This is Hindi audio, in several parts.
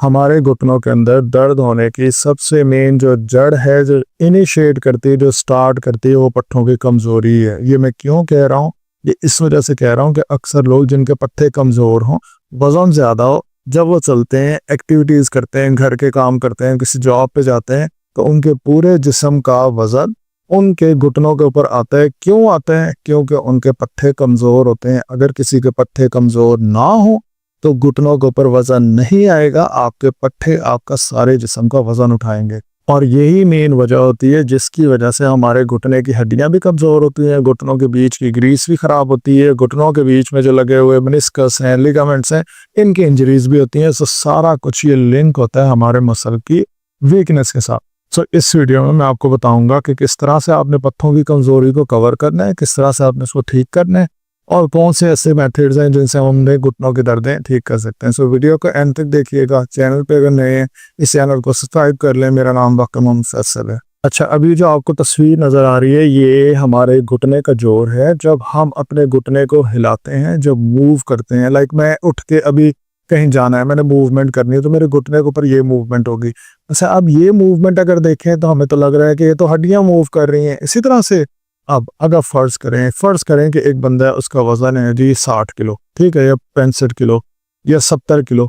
हमारे घुटनों के अंदर दर्द होने की सबसे मेन जो जड़ है, जो इनिशिएट करती है, जो स्टार्ट करती है, वो पट्ठों की कमजोरी है। ये मैं क्यों कह रहा हूँ? ये इस वजह से कह रहा हूँ कि अक्सर लोग जिनके पट्ठे कमजोर हों, वजन ज्यादा हो, जब वो चलते हैं, एक्टिविटीज करते हैं, घर के काम करते हैं, किसी जॉब पे जाते हैं, तो उनके पूरे जिस्म का वजन उनके घुटनों के ऊपर आता है। क्यों आता है? क्योंकि उनके पट्ठे कमजोर होते हैं। अगर किसी के पट्ठे कमजोर ना हो तो घुटनों के ऊपर वजन नहीं आएगा, आपके पट्ठे आपका सारे जिस्म का वजन उठाएंगे। और यही मेन वजह होती है जिसकी वजह से हमारे घुटने की हड्डियां भी कमजोर होती हैं, घुटनों के बीच की ग्रीस भी खराब होती है, घुटनों के बीच में जो लगे हुए मेनिस्कस हैं, लिगामेंट्स हैं, इनकी इंजरीज भी होती हैं। सो सारा कुछ ये लिंक होता है हमारे मसल की वीकनेस के साथ। सो इस वीडियो में मैं आपको बताऊंगा कि किस तरह से आपने पट्ठों की कमजोरी को कवर करना है, किस तरह से आपने उसको ठीक करना है, और कौन से ऐसे मेथड्स हैं जिनसे हम अपने घुटनों की दर्दें ठीक कर सकते हैं। सो वीडियो को एंड तक देखिएगा। चैनल पे अगर नए हैं, इस चैनल को सब्सक्राइब कर लें। मेरा नाम डॉक्टर मोहम्मद फैसल है। अच्छा, अभी जो आपको तस्वीर नज़र आ रही है, ये हमारे घुटने का जोड़ है। जब हम अपने घुटने को हिलाते हैं, जब मूव करते हैं, लाइक मैं उठ के अभी कहीं जाना है, मैंने मूवमेंट करनी है, तो मेरे घुटने के ऊपर ये मूवमेंट होगी। अच्छा, अब ये मूवमेंट अगर देखें तो हमें तो लग रहा है कि ये तो हड्डियां मूव कर रही हैं। इसी तरह से अब अगर फर्ज करें कि एक बंदा है, उसका वजन है जी 60 किलो, ठीक है, या 65 किलो या 70 किलो,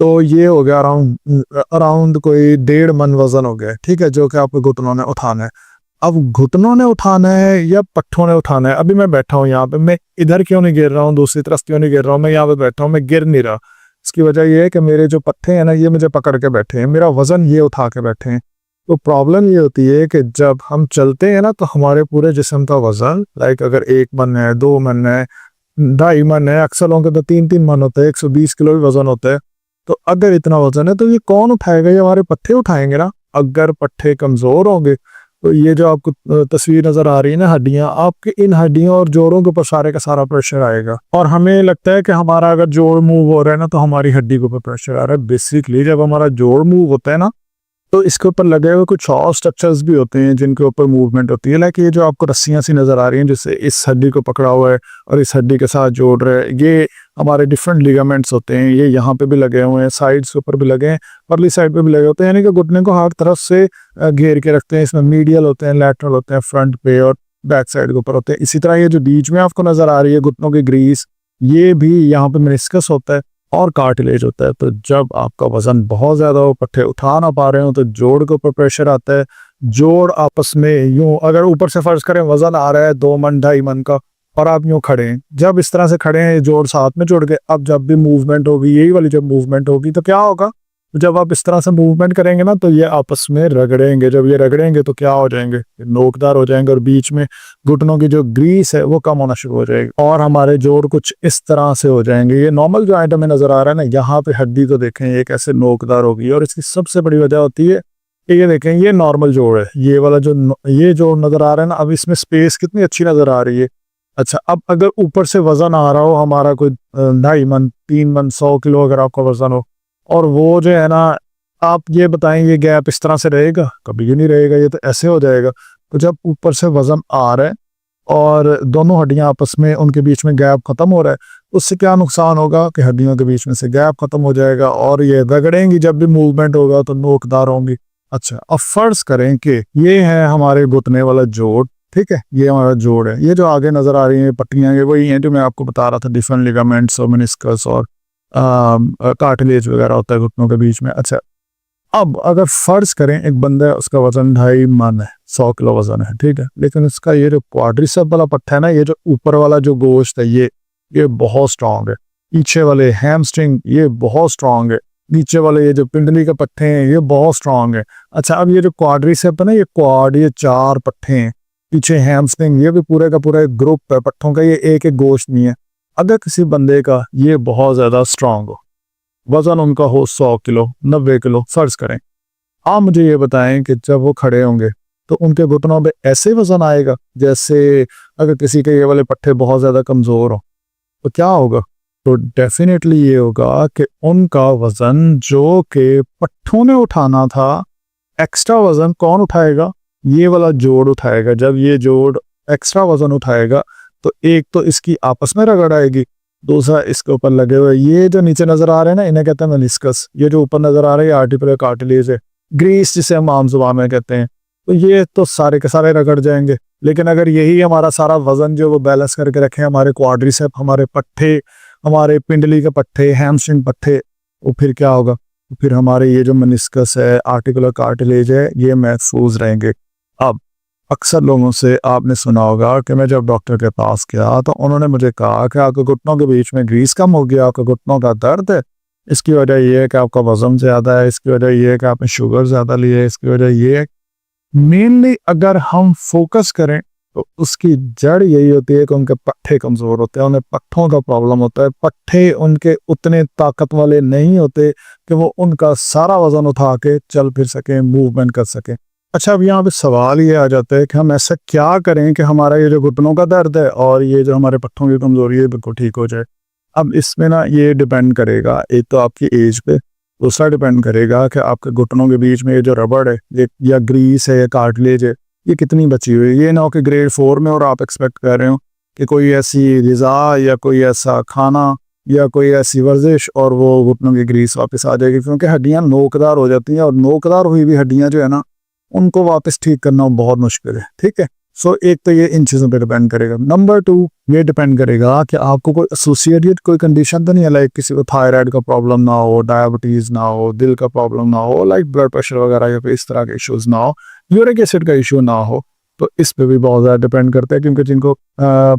तो ये हो गया अराउंड कोई 1.5 मन वजन हो गया, ठीक है, जो कि आपके घुटनों ने उठाना है। अब घुटनों ने उठाना है या पट्ठों ने उठाना है? अभी मैं बैठा हूँ यहाँ पे, मैं इधर क्यों नहीं गिर रहा हूँ, दूसरी तरफ क्यों नहीं गिर रहा हूँ, मैं यहाँ पे बैठा हूँ, मैं गिर नहीं रहा। इसकी वजह यह है कि मेरे जो पट्ठे हैं ना, ये मुझे पकड़ के बैठे हैं, मेरा वजन ये उठा के बैठे हैं। तो प्रॉब्लम ये होती है कि जब हम चलते हैं ना, तो हमारे पूरे जिस्म का वजन, लाइक अगर 1 मन है, 2 मन है, 2.5 मन है, अक्सर लोगों के तो 3-3 मन होता है, 120 किलो भी वजन होता है। तो अगर इतना वजन है तो ये कौन उठाएगा? ये हमारे पट्ठे उठाएंगे ना। अगर पट्ठे कमजोर होंगे तो ये जो आपको तस्वीर नजर आ रही है ना, हड्डियां, आपके इन हड्डियों और जोड़ों के ऊपर सारे का सारा प्रेशर आएगा। और हमें लगता है कि हमारा अगर जोड़ मूव हो रहा है ना, तो हमारी हड्डी के ऊपर प्रेशर आ रहा है। बेसिकली जब हमारा जोड़ मूव होता है ना, तो इसके ऊपर लगे हुए कुछ और स्ट्रक्चर्स भी होते हैं जिनके ऊपर मूवमेंट होती है। लाइक ये जो आपको रस्सियां सी नजर आ रही हैं, जिससे इस हड्डी को पकड़ा हुआ है और इस हड्डी के साथ जोड़ रहे हैं, ये हमारे डिफरेंट लिगामेंट्स होते हैं। ये यहाँ पे भी लगे हुए हैं, साइड्स के ऊपर भी लगे हैं, परली साइड पे भी लगे होते हैं, यानी कि घुटने को हर तरफ से घेर के रखते हैं। इसमें मीडियल होते हैं, लैटरल होते हैं, फ्रंट पे और बैक साइड के ऊपर होते हैं। इसी तरह ये जो बीच में आपको नजर आ रही है घुटनों की ग्रीस, ये भी यहाँ पे मेनिस्कस होता है और कार्टिलेज होता है। तो जब आपका वजन बहुत ज्यादा हो, पट्ठे उठा ना पा रहे हो, तो जोड़ के ऊपर प्रेशर आता है। जोड़ आपस में यूं, अगर ऊपर से फर्ज करें वजन आ रहा है 2 मन 2.5 मन का, और आप यूं खड़े हैं, जब इस तरह से खड़े हैं, जोड़ साथ में जुड़ गए, अब जब भी मूवमेंट होगी, यही वाली जब मूवमेंट होगी, तो क्या होगा? जब आप इस तरह से मूवमेंट करेंगे ना, तो ये आपस में रगड़ेंगे। जब ये रगड़ेंगे तो क्या हो जाएंगे? नोकदार हो जाएंगे, और बीच में घुटनों की जो ग्रीस है वो कम होना शुरू हो जाएगी, और हमारे जोड़ कुछ इस तरह से हो जाएंगे। ये नॉर्मल जो आइटम में नजर आ रहा है ना, यहाँ पे हड्डी तो देखें, ये कैसे नोकदार होगी। और इसकी सबसे बड़ी वजह होती है कि ये देखें, ये नॉर्मल जोड़ है, ये वाला जो ये जोड़ नजर आ रहा है ना, अब इसमें स्पेस कितनी अच्छी नजर आ रही है। अच्छा, अब अगर ऊपर से वजन आ रहा हो हमारा कोई 2.5 मन, 3 मन, 100 किलो अगर आपका वजन हो, और वो जो है ना, आप ये बताएं, ये गैप इस तरह से रहेगा? कभी भी नहीं रहेगा, ये तो ऐसे हो जाएगा। तो जब ऊपर से वजन आ रहा है और दोनों हड्डियां आपस में, उनके बीच में गैप खत्म हो रहा है, उससे क्या नुकसान होगा कि हड्डियों के बीच में से गैप खत्म हो जाएगा, और ये रगड़ेंगी। जब भी मूवमेंट होगा तो नोकदार होंगी। अच्छा, अब फर्ज करें कि ये है हमारे घुटने वाला जोड़, ठीक है, ये हमारा जोड़ है। ये जो आगे नजर आ रही है पट्टियां, ये वही हैं जो मैं आपको बता रहा था, डिफरेंट लिगामेंट्स और मेनिस्कस और कार्टिलेज वगैरह होता है घुटनों के बीच में। अच्छा, अब अगर फर्ज करें एक बंदा है, उसका वजन 2.5 मन है, 100 किलो वजन है, ठीक है, लेकिन इसका ये जो क्वाड्रिसेप वाला पट्टा है ना, ये जो ऊपर वाला जो गोश्त है, ये बहुत स्ट्रांग है। पीछे वाले हैमस्ट्रिंग ये बहुत स्ट्रांग है। नीचे वाले ये जो पिंडली के पट्टे हैं, ये बहुत स्ट्रांग है। अच्छा, अब ये जो क्वाड्रिसेप है ना, ये क्वाड, ये 4 पट्टे हैं, पीछे हैमस्ट्रिंग, ये भी पूरे का पूरा एक ग्रुप है पट्टों का, ये एक एक गोश्त नहीं है। अगर किसी बंदे का ये बहुत ज्यादा स्ट्रांग हो, वजन उनका हो 100 किलो, 90 किलो फर्ज करें, आप मुझे ये बताएं कि जब वो खड़े होंगे तो उनके घुटनों पे ऐसे वजन आएगा जैसे अगर किसी के ये वाले पट्टे बहुत ज्यादा कमजोर हो, तो क्या होगा? तो डेफिनेटली ये होगा कि उनका वजन जो कि पट्टों ने उठाना था, एक्स्ट्रा वजन कौन उठाएगा? ये वाला जोड़ उठाएगा। जब ये जोड़ एक्स्ट्रा वजन उठाएगा तो एक तो इसकी आपस में रगड़ आएगी, दूसरा इसके ऊपर लगे हुए ये जो नीचे नजर आ रहे हैं ना, इन्हें कहते हैं मेनिस्कस। ये जो ऊपर नजर आ रहा है ये आर्टिकुलर कार्टिलेज है, ग्रीस जिसे हम आम जुबान में कहते हैं। तो ये तो सारे के सारे रगड़ जाएंगे। लेकिन अगर यही हमारा सारा वजन जो वो बैलेंस करके रखे, हमारे क्वाड्रिसेप, हमारे पट्टे, हमारे पिंडली के पट्टे, हैमस्ट्रिंग पट्टे, तो फिर क्या होगा? तो फिर हमारे ये जो मेनिस्कस है, आर्टिकुलर कार्टिलेज है, ये महफूज रहेंगे। अब अक्सर लोगों से आपने सुना होगा कि मैं जब डॉक्टर के पास गया तो उन्होंने मुझे कहा कि आपके घुटनों के बीच में ग्रीस कम हो गया, आपके घुटनों का दर्द है, इसकी वजह यह है कि आपका वजन ज़्यादा है, इसकी वजह यह है कि आपने शुगर ज़्यादा ली है, इसकी वजह यह है। मेनली अगर हम फोकस करें तो उसकी जड़ यही होती है कि उनके पट्टे कमज़ोर होते हैं, उन्हें पट्टों का प्रॉब्लम होता है। पट्टे उनके उतने ताकत वाले नहीं होते कि वो उनका सारा वजन उठा के चल फिर सकें, मूवमेंट कर सकें। अच्छा, अब यहाँ पे सवाल ये आ जाता है कि हम ऐसा क्या करें कि हमारा ये जो घुटनों का दर्द है और ये जो हमारे पट्टों की कमजोरी है बिल्कुल ठीक हो जाए। अब इसमें ना ये डिपेंड करेगा, एक तो आपकी एज पे, दूसरा डिपेंड करेगा कि आपके घुटनों के बीच में ये जो रबड़ है ये या ग्रीस है या कार्टिलेज है ये कितनी बची हुई है। ये ना हो कि ग्रेड 4 में और आप एक्सपेक्ट कर रहे हो कि कोई ऐसी ग़िज़ा या कोई ऐसा खाना या कोई ऐसी वर्जिश और वो घुटनों की ग्रीस वापस आ जाएगी, क्योंकि हड्डियाँ नोकदार हो जाती हैं और नोकदार हुई हुई हड्डियाँ जो है ना उनको वापस ठीक करना बहुत मुश्किल है। ठीक है, सो एक तो ये इन चीज़ों पे डिपेंड करेगा। नंबर 2 ये डिपेंड करेगा कि आपको कोई एसोसिएटेड कोई कंडीशन तो नहीं है, लाइक किसी को थायराइड का प्रॉब्लम ना हो, डायबिटीज़ ना हो, दिल का प्रॉब्लम ना हो, लाइक ब्लड प्रेशर वगैरह या फिर इस तरह के इश्यूज़ ना हो, यूरिक एसिड का इशू ना हो। तो इस पे भी बहुत ज़्यादा डिपेंड करता है, क्योंकि जिनको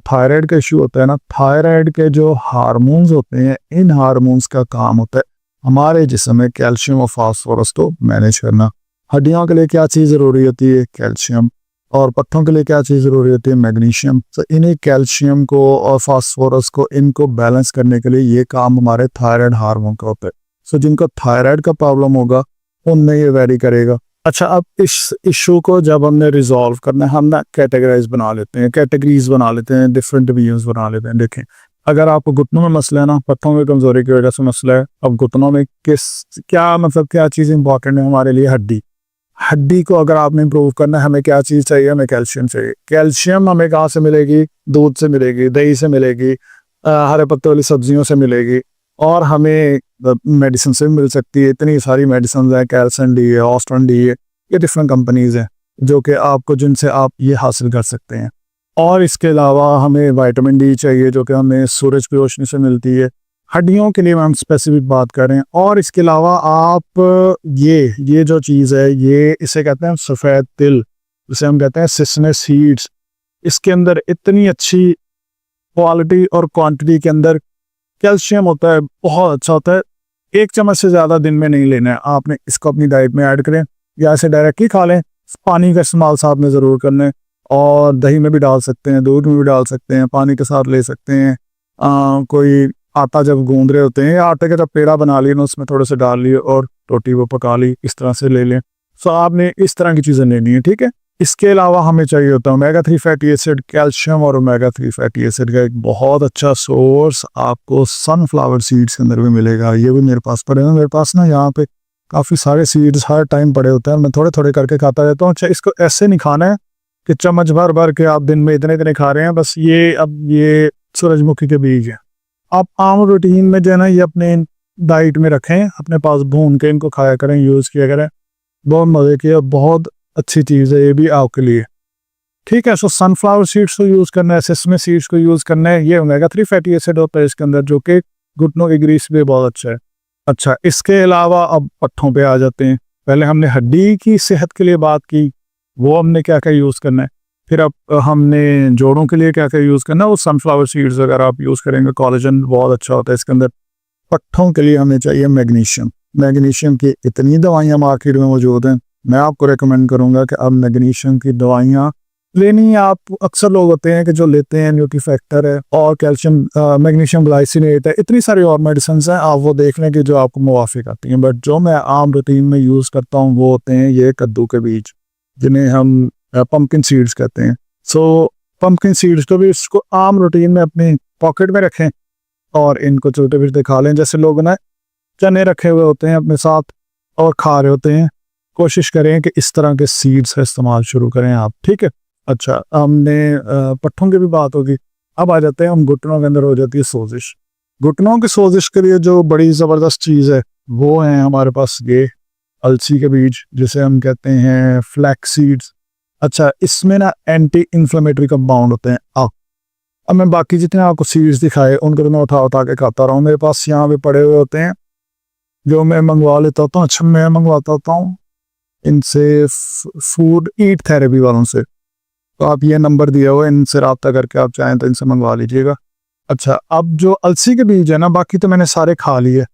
थायराइड का इशू होता है ना, थायराइड के जो हार्मोन्स होते हैं, इन हार्मोन्स का काम होता है हमारे जिस्म में कैल्शियम और फास्फोरस को मैनेज करना। हड्डियों के लिए क्या चीज़ ज़रूरी होती है? कैल्शियम। और पत्थों के लिए क्या चीज़ ज़रूरी होती है? मैग्नीशियम। तो इन्हीं कैल्शियम को और फास्फोरस को, इनको बैलेंस करने के लिए ये काम हमारे थायराइड हार्मोन का होता है। सो जिनको थायराइड का प्रॉब्लम होगा उनमें ये वेरी करेगा। अच्छा, अब इस इशू को जब हमने रिजॉल्व करना है, हम ना कैटेगराइज बना लेते हैं, कैटेगरीज बना लेते हैं, डिफरेंट डिवीजन्स बना लेते हैं। देखें, अगर आपको घुटनों में मसला है ना, पत्थों में कमजोरी की वजह से मसला है, अब घुटनों में क्या चीज़ इंपॉर्टेंट है हमारे लिए? हड्डी को अगर आपने इंप्रूव करना है, हमें क्या चीज़ चाहिए? हमें कैल्शियम चाहिए। कैल्शियम हमें कहाँ से मिलेगी? दूध से मिलेगी, दही से मिलेगी, हरे पत्ते वाली सब्जियों से मिलेगी, और हमें मेडिसिन से भी मिल सकती है। इतनी सारी मेडिसिन है, कैल्शियम डी है, ऑस्ट्रन डी है, ये डिफरेंट कंपनीज हैं जो कि आपको, जिनसे आप ये हासिल कर सकते हैं। और इसके अलावा हमें विटामिन डी चाहिए जो कि हमें सूरज की रोशनी से मिलती है। हड्डियों के लिए हम स्पेसिफिक बात करें। और इसके अलावा आप ये जो चीज़ है, ये इसे कहते हैं सफ़ेद तिल, जिसे हम कहते हैं सिसने सीड्स। इसके अंदर इतनी अच्छी क्वालिटी और क्वांटिटी के अंदर कैल्शियम होता है, बहुत अच्छा होता है। 1 चम्मच से ज़्यादा दिन में नहीं लेना है आपने, इसको अपनी डाइट में ऐड करें या ऐसे डायरेक्टली खा लें। पानी का इस्तेमाल साथ में ज़रूर करना है, और दही में भी डाल सकते हैं, दूध में भी डाल सकते हैं, पानी के साथ ले सकते हैं। कोई आटा जब गूंद रहे होते हैं या आटे का जब पेड़ा बना लिया ना, उसमें थोड़े से डाल लिए और रोटी वो पका ली, इस तरह से ले लें। सो आपने इस तरह की चीज़ें लेनी है। ठीक है, इसके अलावा हमें चाहिए होता है ओमेगा 3 फैटी एसिड। कैल्शियम और ओमेगा 3 फैटी एसिड का एक बहुत अच्छा सोर्स आपको सनफ्लावर सीड्स के अंदर भी मिलेगा। ये भी मेरे पास पड़े हैं, मेरे पास ना यहाँ पे काफ़ी सारे सीड्स हर टाइम पड़े होते हैं, मैं थोड़े थोड़े करके खाता रहता हूँ। अच्छा, इसको ऐसे नहीं खाना है कि चम्मच भर भर के आप दिन में इतने इतने खा रहे हैं बस। ये सूरजमुखी के बीज है, आप आम रूटीन में जो है ना ये अपने डाइट में रखें, अपने पास भून के इनको खाया करें, यूज़ किया करें। बहुत मज़े की, बहुत अच्छी चीज़ है ये भी आपके लिए। ठीक है, सो सनफ्लावर सीड्स को यूज़ करना है, सेसमे सीड्स को यूज़ करना है। ये ओमेगा 3 फैटी एसिड होता है इसके अंदर, जो कि घुटनों की ग्रीस भी बहुत अच्छा है। अच्छा, इसके अलावा अब पट्ठों पे आ जाते हैं। पहले हमने हड्डी की सेहत के लिए बात की, वो हमने क्या क्या यूज़ करना है। फिर अब हमने जोड़ों के लिए क्या क्या यूज़ करना है, वो सनफ्लावर सीड्स अगर आप यूज़ करेंगे, कोलेजन बहुत अच्छा होता है इसके अंदर। पट्ठों के लिए हमें चाहिए मैग्नीशियम। मैग्नीशियम की इतनी दवाइयाँ मार्केट में मौजूद हैं, मैं आपको रेकमेंड करूँगा कि आप मैग्नीशियम की दवाइयाँ लेनी। आप अक्सर लोग होते हैं कि जो लेते हैं न्यूट्री फैक्टर है और कैल्शियम मैग्नीशियम ग्लाइसिनेट है, इतनी सारी और मेडिसिन हैं, आप वो देख लें कि जो आपको मुवाफिक आती हैं। बट जो मैं आम रूटीन में यूज़ करता हूँ वो होते हैं ये कद्दू के बीज, जिन्हें हम पम्पकिन सीड्स कहते हैं। सो पम्पकिन सीड्स को भी इसको आम रूटीन में अपनी पॉकेट में रखें और इनको छोटे फिरते खा लें। जैसे लोग ना चने रखे हुए होते हैं अपने साथ और खा रहे होते हैं, कोशिश करें कि इस तरह के सीड्स का इस्तेमाल शुरू करें आप। ठीक है, अच्छा, हमने पट्ठों की भी बात होगी। अब आ जाते हैं हम घुटनों के अंदर हो जाती है सोजिश। घुटनों की सोजिश के लिए जो बड़ी ज़बरदस्त चीज़ है वो है हमारे पास ये अलसी के बीज, जिसे हम कहते हैं फ्लैक्स सीड्स। अच्छा, इसमें ना एंटी इन्फ्लेमेटरी कंपाउंड होते हैं। अब मैं बाकी जितने आपको सीड्स दिखाए उनको तो मैं उठा उठा के खाता रहा हूँ, मेरे पास यहाँ पे पड़े हुए होते हैं जो मैं मंगवा लेता होता हूँ। अच्छा, मैं मंगवाता होता हूँ इनसे फूड ईट थेरेपी वालों से, तो आप ये नंबर दिया हुआ है, इनसे रब्ता करके आप चाहें तो इनसे मंगवा लीजिएगा। अच्छा, अब जो अलसी के बीज है ना, बाकी तो मैंने सारे खा लिए,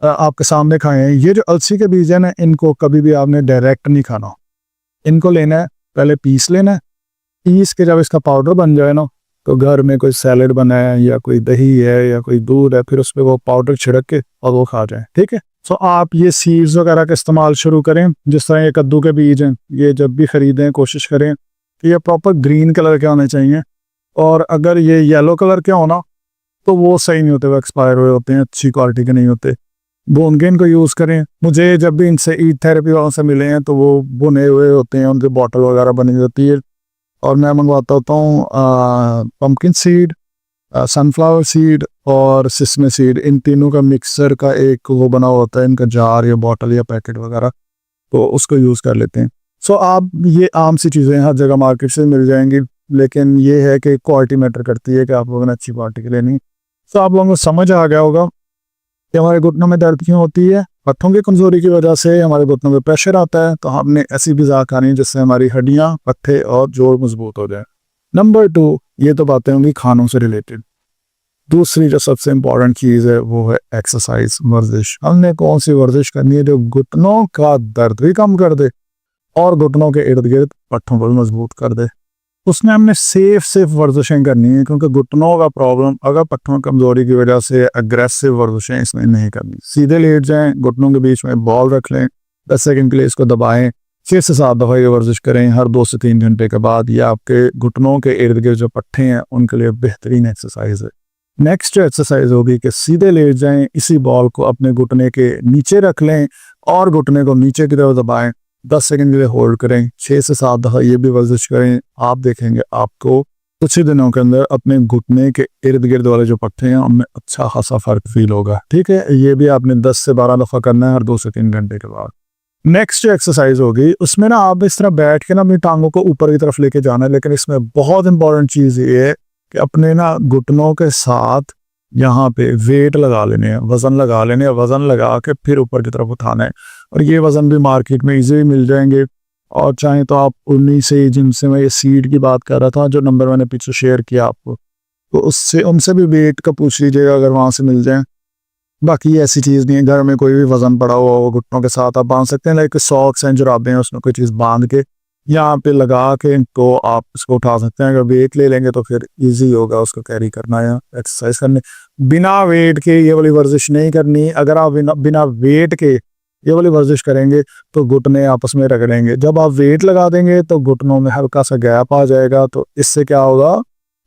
आपके सामने खाए हैं। ये जो अलसी के बीज है ना, इनको कभी भी आपने डायरेक्ट नहीं खाना। इनको लेना है, पहले पीस लेना है। पीस के जब इसका पाउडर बन जाए ना, तो घर में कोई सैलेड बना है या कोई दही है या कोई दूध है, फिर उस पर वो पाउडर छिड़क के और वो खा जाए, ठीक है। सो आप ये सीड्स वगैरह का इस्तेमाल शुरू करें। जिस तरह ये कद्दू के बीज हैं, ये जब भी खरीदें कोशिश करें कि ये प्रॉपर ग्रीन कलर के होने चाहिए, और अगर ये येलो कलर के हो ना तो वो सही नहीं होते, वो एक्सपायर हुए होते हैं, अच्छी क्वालिटी के नहीं होते। भून के इनको यूज़ करें। मुझे जब भी इनसे ईट थेरेपी वालों से मिले हैं तो वो भुने हुए होते हैं, उनकी बॉटल वगैरह बनी होती है। और मैं मंगवाता होता हूँ पम्पकिन सीड, सनफ्लावर सीड और सिसमे सीड, इन तीनों का मिक्सर का एक वो बना होता है, इनका जार या बॉटल या पैकेट वगैरह, तो उसको यूज़ कर लेते हैं। सो आप ये आम सी चीज़ें हर जगह मार्केट से मिल जाएंगी, लेकिन ये है कि क्वालिटी मैटर करती है कि आप लोगों ने अच्छी क्वालिटी की लेनी। तो आप लोगों को समझ आ गया होगा कि हमारे घुटनों में दर्द क्यों होती है। पट्टों की कमज़ोरी की वजह से हमारे घुटनों में प्रेशर आता है, तो हमने ऐसी ग़िज़ा खानी जिससे हमारी हड्डियाँ, पट्टे और जोड़ मजबूत हो जाए। नंबर 2, ये तो बातें होंगी खानों से रिलेटेड। दूसरी जो सबसे इम्पॉर्टेंट चीज़ है वो है एक्सरसाइज, वर्जिश। हमने कौन सी वर्जिश करनी है जो घुटनों का दर्द भी कम कर दे और घुटनों के इर्द गिर्द पट्टों को भी मजबूत कर दे। उसमें हमने सेफ वर्जिशें करनी है, क्योंकि घुटनों का प्रॉब्लम अगर पट्टों की कमज़ोरी की वजह से अग्रेसिव वर्जिशें इसमें नहीं करनी। सीधे लेट जाएं, घुटनों के बीच में बॉल रख लें, 10 सेकंड के लिए इसको दबाएं, 6 से 7 दफ़ा ये वर्जिश करें हर 2 से 3 घंटे के बाद। ये आपके घुटनों के इर्द गिर्द जो पट्टे हैं उनके लिए बेहतरीन एक्सरसाइज है। नेक्स्ट एक्सरसाइज होगी कि सीधे लेट जाएं, इसी बॉल को अपने घुटने के नीचे रख लें और घुटने को नीचे की तरफ दबाएं, 10 सेकंड के लिए होल्ड करें, 6 से 7 दफ़ा ये भी वर्जिश करें। आप देखेंगे आपको कुछ ही दिनों के अंदर अपने घुटने के इर्द गिर्द वाले जो पट्टे हैं उनमें अच्छा खासा फर्क फील होगा, ठीक है। ये भी आपने 10 से 12 दफ़ा करना है हर 2 से 3 घंटे के बाद। नेक्स्ट एक्सरसाइज होगी, उसमें ना आप इस तरह बैठ के ना अपनी टांगों को ऊपर की तरफ लेके जाना है, लेकिन इसमें बहुत इंपॉर्टेंट चीज़ ये है कि अपने ना घुटनों के साथ यहाँ पे वेट लगा लेने हैं, वज़न लगा लेने हैं, वज़न लगा के फिर ऊपर की तरफ उठाना है। और ये वज़न भी मार्केट में इजीली मिल जाएंगे, और चाहें तो आप उन्हीं से, जिनसे मैं ये सीड की बात कर रहा था, जो नंबर मैंने पीछे शेयर किया आपको, तो उससे उनसे भी वेट का पूछ लीजिएगा अगर वहाँ से मिल जाए। बाकी ऐसी चीज़ नहीं है, घर में कोई भी वज़न पड़ा हुआ हो घुटनों के साथ आप बांध सकते हैं, लाइक सॉक्स हैं, जुराबें हैं, उसमें कोई चीज़ बांध के यहाँ पे लगा के इनको आप इसको उठा सकते हैं। अगर वेट ले लेंगे तो फिर इजी होगा उसको कैरी करना या एक्सरसाइज करने। बिना वेट के ये वाली वर्जिश नहीं करनी। अगर आप बिना वेट के ये वाली वर्जिश करेंगे तो घुटने आपस में रगड़ेंगे। जब आप वेट लगा देंगे तो घुटनों में हल्का सा गैप आ जाएगा, तो इससे क्या होगा,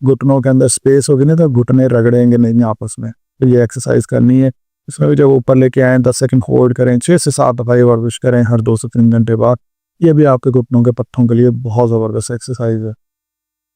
घुटनों के अंदर स्पेस होगी नहीं तो घुटने रगड़ेंगे नहीं आपस में। तो ये एक्सरसाइज करनी है। इसमें भी जब ऊपर लेके आए 10 सेकंड होल्ड करें, 6 से 7 दफ़ा ये वर्जिश करें हर 2 से 3 घंटे बाद। ये भी आपके घुटनों के पट्टों के लिए बहुत ज़बरदस्त एक्सरसाइज है।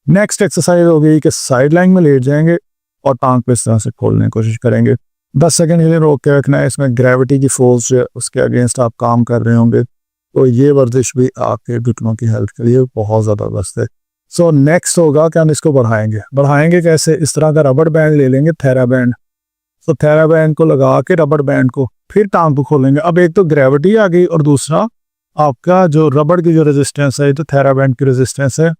नेक्स्ट एक्सरसाइज हो गई कि साइड लाइन में लेट जाएंगे और टांग पे इस तरह से खोलने की कोशिश करेंगे। 10 सेकंड के लिए रोक के रखना है। इसमें ग्रेविटी की फोर्स जो है उसके अगेंस्ट आप काम कर रहे होंगे, तो ये वर्जिश भी आपके घुटनों की हेल्थ के लिए बहुत ज़बरदस्त है। सो नेक्स्ट होगा कि हम इसको बढ़ाएंगे कैसे, इस तरह का रबड़ बैंड ले लेंगे, थेरा बैंड। तो थेरा बैंड को लगा के रबड़ बैंड को फिर टांग को खोलेंगे। अब एक तो ग्रेविटी आ गई और दूसरा आपका जो रबड़ की जो रेजिस्टेंस है, तो थेरा बैंड की रेजिस्टेंस है,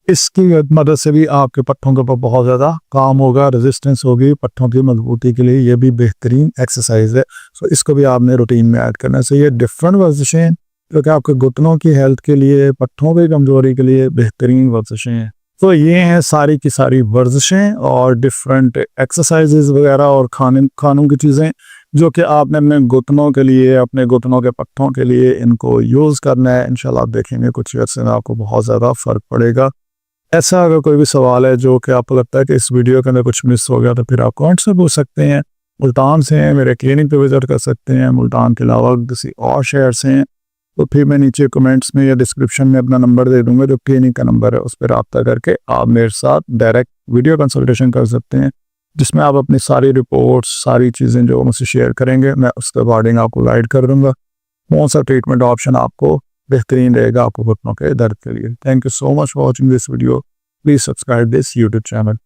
इसकी मदद से भी आपके पट्टों के ऊपर बहुत ज़्यादा काम होगा, रेजिस्टेंस होगी पट्टों की मजबूती के लिए। ये भी बेहतरीन एक्सरसाइज है। सो इसको भी आपने रूटीन में ऐड करना है। सो ये डिफरेंट वर्जिशें हैं जो कि आपके घुटनों की हेल्थ के लिए, पट्टों की कमजोरी के लिए बेहतरीन वर्जिशें हैं। तो ये हैं सारी की सारी वर्जिशें और डिफरेंट एक्सरसाइजेज वगैरह और खानों की चीज़ें जो कि आपने अपने घुटनों के लिए, अपने घुटनों के पट्टों के लिए इनको यूज़ करना है। इंशाल्लाह आप देखेंगे कुछ अर्से में आपको बहुत ज़्यादा फ़र्क पड़ेगा। ऐसा अगर कोई भी सवाल है जो कि आपको लगता है कि इस वीडियो के अंदर कुछ मिस हो गया, तो फिर आप कमेंट से पूछ सकते हैं। मुल्तान से हैं, मेरे क्लिनिक पे विजिट कर सकते हैं। मुल्तान के अलावा किसी और शहर से हैं तो फिर मैं नीचे कमेंट्स में या डिस्क्रिप्शन में अपना नंबर दे दूंगा, जो क्लिनिक का नंबर है, उस पर रब्ता करके आप मेरे साथ डायरेक्ट वीडियो कंसल्टेशन कर सकते हैं। जिसमें आप अपनी सारी रिपोर्ट्स, सारी चीज़ें जो मुझसे शेयर करेंगे, मैं उसके अकॉर्डिंग आपको गाइड कर दूंगा कौन सा ट्रीटमेंट ऑप्शन आपको बेहतरीन रहेगा आपको घुटनों के दर्द के लिए। Thank you so much for watching this video. Please subscribe this YouTube channel.